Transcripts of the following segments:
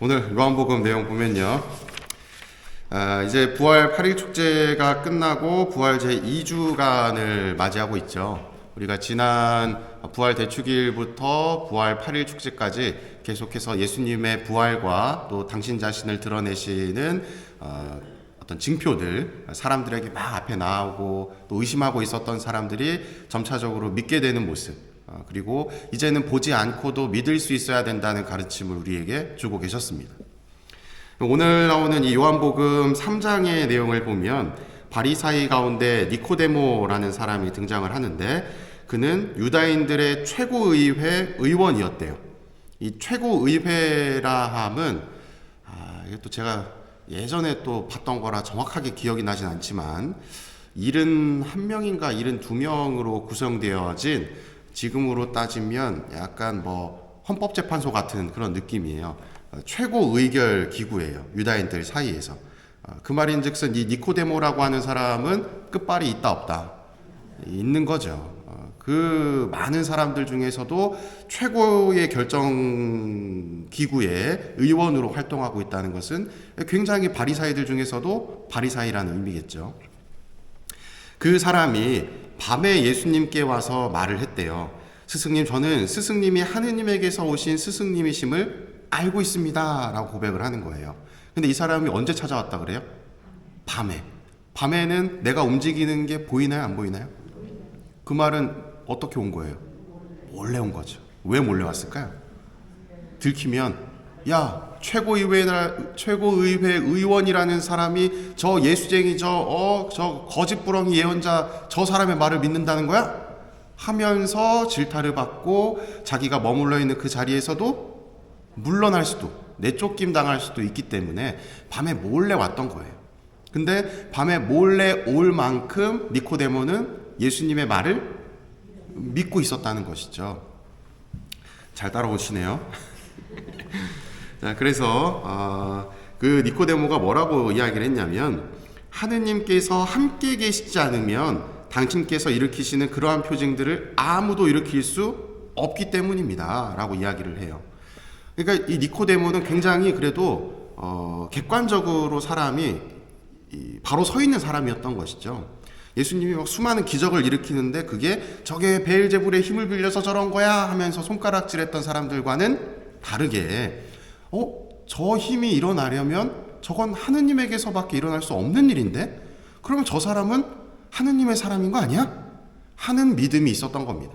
오늘 요한복음 내용 보면요. 이제 부활 8일 축제가 끝나고 부활 제2주간을 맞이하고 있죠. 우리가 지난 부활 대축일부터 부활 8일 축제까지 계속해서 예수님의 부활과 또 당신 자신을 드러내시는 어떤 징표들, 사람들에게 막 앞에 나오고 또 의심하고 있었던 사람들이 점차적으로 믿게 되는 모습, 그리고 이제는 보지 않고도 믿을 수 있어야 된다는 가르침을 우리에게 주고 계셨습니다. 오늘 나오는 이 요한복음 3장의 내용을 보면 바리사이 가운데 니코데모라는 사람이 등장을 하는데, 그는 유다인들의 최고의회 의원이었대요. 이 최고의회라 함은 이게 또 제가 예전에 또 봤던 거라 정확하게 기억이 나진 않지만 71명인가 72명으로 구성되어진, 지금으로 따지면 약간 헌법재판소 같은 그런 느낌이에요. 최고 의결 기구예요. 유다인들 사이에서. 그 말인즉슨 이 니코데모라고 하는 사람은 끝발이 있다 없다 있는 거죠. 그 많은 사람들 중에서도 최고의 결정 기구의 의원으로 활동하고 있다는 것은 굉장히 바리사이들 중에서도 바리사이라는 의미겠죠. 그 사람이 밤에 예수님께 와서 말을 했대요. 스승님, 저는 스승님이 하느님에게서 오신 스승님이심을 알고 있습니다 라고 고백을 하는 거예요. 근데 이 사람이 언제 찾아왔다 그래요? 밤에. 밤에는 내가 움직이는 게 보이나요, 안 보이나요? 그 말은 어떻게 온 거예요? 몰래 온 거죠. 왜 몰래 왔을까요? 들키면, 야, 최고의회 의원이라는 사람이 저 예수쟁이, 저 거짓부렁이 예언자, 저 사람의 말을 믿는다는 거야? 하면서 질타를 받고 자기가 머물러 있는 그 자리에서도 물러날 수도, 내쫓김 당할 수도 있기 때문에 밤에 몰래 왔던 거예요. 근데 밤에 몰래 올 만큼 니코데모는 예수님의 말을 믿고 있었다는 것이죠. 잘 따라오시네요. 자, 그래서 그 니코데모가 뭐라고 이야기를 했냐면, 하느님께서 함께 계시지 않으면 당신께서 일으키시는 그러한 표징들을 아무도 일으킬 수 없기 때문입니다 라고 이야기를 해요. 그러니까 이 니코데모는 굉장히 그래도 객관적으로 사람이 바로 서 있는 사람이었던 것이죠. 예수님이 막 수많은 기적을 일으키는데 그게 저게 베엘제불의 힘을 빌려서 저런 거야 하면서 손가락질했던 사람들과는 다르게, 저 힘이 일어나려면 저건 하느님에게서밖에 일어날 수 없는 일인데, 그러면 저 사람은 하느님의 사람인 거 아니야? 하는 믿음이 있었던 겁니다.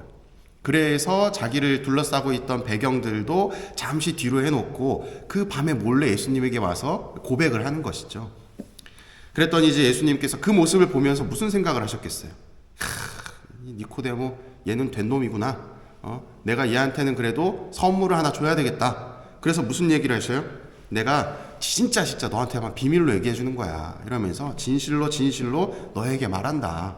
그래서 자기를 둘러싸고 있던 배경들도 잠시 뒤로 해놓고 그 밤에 몰래 예수님에게 와서 고백을 하는 것이죠. 그랬더니 이제 예수님께서 그 모습을 보면서 무슨 생각을 하셨겠어요? 이 니코데모, 얘는 된 놈이구나. 내가 얘한테는 그래도 선물을 하나 줘야 되겠다. 그래서 무슨 얘기를 하셔요? 내가 진짜 너한테만 비밀로 얘기해 주는 거야. 이러면서 진실로 너에게 말한다.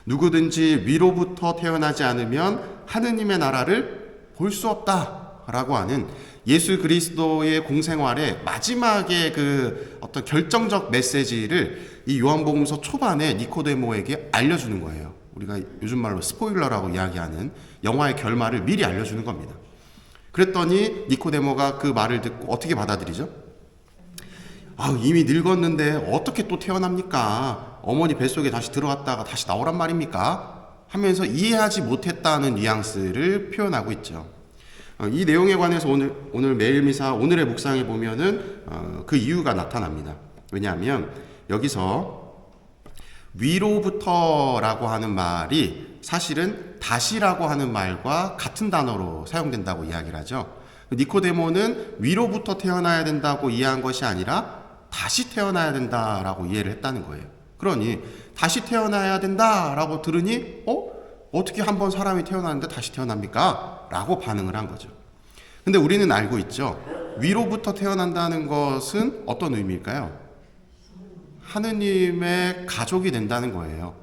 누구든지 위로부터 태어나지 않으면 하느님의 나라를 볼 수 없다 라고 하는 예수 그리스도의 공생활의 마지막에 그 어떤 결정적 메시지를 이 요한복음서 초반에 니코데모에게 알려주는 거예요. 우리가 요즘 말로 스포일러라고 이야기하는 영화의 결말을 미리 알려주는 겁니다. 그랬더니 니코데모가 그 말을 듣고 어떻게 받아들이죠? 이미 늙었는데 어떻게 또 태어납니까? 어머니 뱃속에 다시 들어갔다가 다시 나오란 말입니까? 하면서 이해하지 못했다는 뉘앙스를 표현하고 있죠. 이 내용에 관해서 오늘 매일미사 오늘의 묵상에 보면은 그 이유가 나타납니다. 왜냐하면 여기서 위로부터라고 하는 말이 사실은 다시라고 하는 말과 같은 단어로 사용된다고 이야기를 하죠. 니코데모는 위로부터 태어나야 된다고 이해한 것이 아니라 다시 태어나야 된다라고 이해를 했다는 거예요. 그러니 다시 태어나야 된다라고 들으니 어떻게 한번 사람이 태어나는데 다시 태어납니까? 라고 반응을 한 거죠. 근데 우리는 알고 있죠. 위로부터 태어난다는 것은 어떤 의미일까요? 하느님의 가족이 된다는 거예요.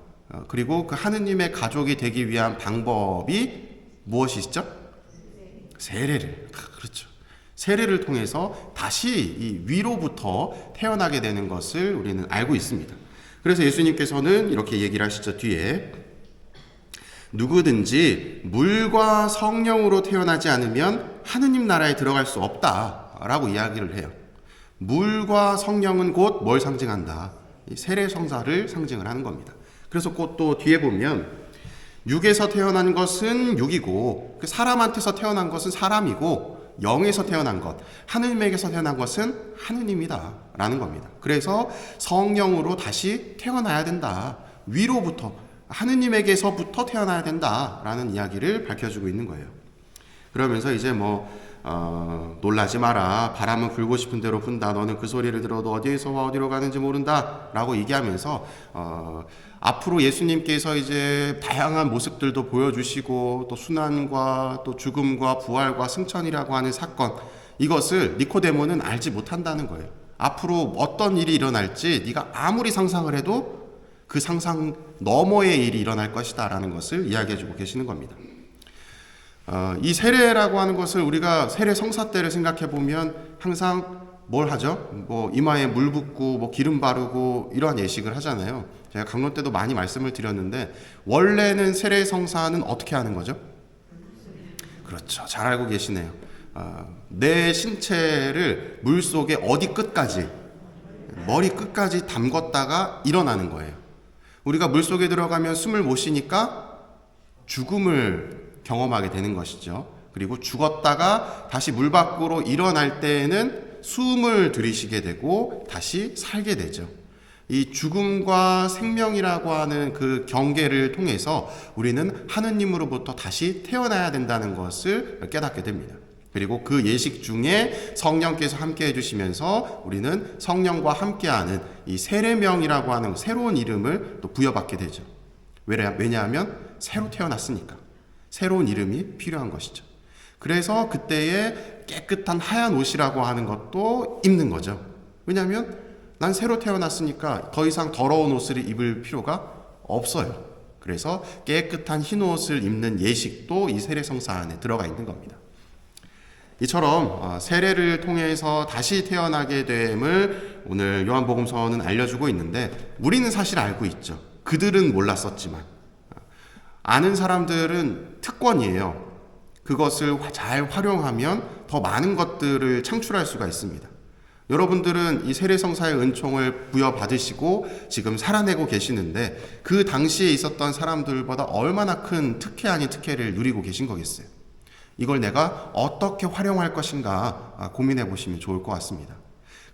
그리고 그 하느님의 가족이 되기 위한 방법이 무엇이죠? 세례를. 그렇죠. 세례를 통해서 다시 이 위로부터 태어나게 되는 것을 우리는 알고 있습니다. 그래서 예수님께서는 이렇게 얘기를 하시죠. 뒤에 누구든지 물과 성령으로 태어나지 않으면 하느님 나라에 들어갈 수 없다 라고 이야기를 해요. 물과 성령은 곧 뭘 상징한다? 이 세례성사를 상징을 하는 겁니다. 그래서 곧 또 뒤에 보면 육에서 태어난 것은 육이고 그 사람한테서 태어난 것은 사람이고 영에서 태어난 것, 하느님에게서 태어난 것은 하느님이다 라는 겁니다. 그래서 성령으로 다시 태어나야 된다. 위로부터 하느님에게서부터 태어나야 된다 라는 이야기를 밝혀주고 있는 거예요. 그러면서 이제 놀라지 마라. 바람은 불고 싶은 대로 분다. 너는 그 소리를 들어도 어디에서와 어디로 가는지 모른다. 라고 얘기하면서, 앞으로 예수님께서 이제 다양한 모습들도 보여주시고, 또 순환과 또 죽음과 부활과 승천이라고 하는 사건, 이것을 니코데모는 알지 못한다는 거예요. 앞으로 어떤 일이 일어날지 네가 아무리 상상을 해도 그 상상 너머의 일이 일어날 것이다. 라는 것을 이야기해주고 계시는 겁니다. 이 세례라고 하는 것을 우리가 세례 성사 때를 생각해 보면 항상 뭘 하죠? 이마에 물 붓고 기름 바르고 이러한 예식을 하잖아요. 제가 강론 때도 많이 말씀을 드렸는데 원래는 세례 성사는 어떻게 하는 거죠? 그렇죠. 잘 알고 계시네요. 내 신체를 물 속에 어디 끝까지 머리 끝까지 담궜다가 일어나는 거예요. 우리가 물 속에 들어가면 숨을 못 쉬니까 죽음을 경험하게 되는 것이죠. 그리고 죽었다가 다시 물 밖으로 일어날 때에는 숨을 들이쉬게 되고 다시 살게 되죠. 이 죽음과 생명이라고 하는 그 경계를 통해서 우리는 하느님으로부터 다시 태어나야 된다는 것을 깨닫게 됩니다. 그리고 그 예식 중에 성령께서 함께 해주시면서 우리는 성령과 함께하는 이 세례명이라고 하는 새로운 이름을 또 부여받게 되죠. 왜냐하면 새로 태어났으니까. 새로운 이름이 필요한 것이죠. 그래서 그때에 깨끗한 하얀 옷이라고 하는 것도 입는 거죠. 왜냐하면 난 새로 태어났으니까 더 이상 더러운 옷을 입을 필요가 없어요. 그래서 깨끗한 흰 옷을 입는 예식도 이 세례성사 안에 들어가 있는 겁니다. 이처럼 세례를 통해서 다시 태어나게 됨을 오늘 요한복음서는 알려주고 있는데 우리는 사실 알고 있죠. 그들은 몰랐었지만 아는 사람들은 특권이에요. 그것을 잘 활용하면 더 많은 것들을 창출할 수가 있습니다. 여러분들은 이 세례성사의 은총을 부여받으시고 지금 살아내고 계시는데 그 당시에 있었던 사람들보다 얼마나 큰 특혜 아닌 특혜를 누리고 계신 거겠어요. 이걸 내가 어떻게 활용할 것인가 고민해 보시면 좋을 것 같습니다.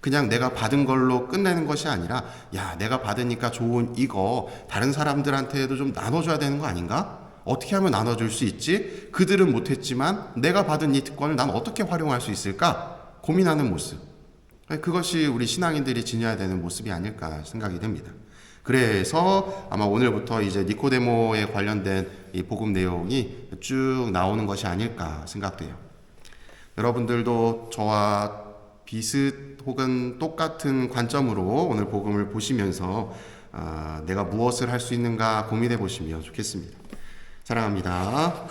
그냥 내가 받은 걸로 끝내는 것이 아니라 야, 내가 받으니까 좋은 이거 다른 사람들한테도 좀 나눠줘야 되는 거 아닌가? 어떻게 하면 나눠줄 수 있지? 그들은 못했지만 내가 받은 이 특권을 난 어떻게 활용할 수 있을까? 고민하는 모습. 그것이 우리 신앙인들이 지녀야 되는 모습이 아닐까 생각이 됩니다. 그래서 아마 오늘부터 이제 니코데모에 관련된 이 복음 내용이 쭉 나오는 것이 아닐까 생각돼요. 여러분들도 저와 비슷 혹은 똑같은 관점으로 오늘 복음을 보시면서 내가 무엇을 할 수 있는가 고민해 보시면 좋겠습니다. 사랑합니다.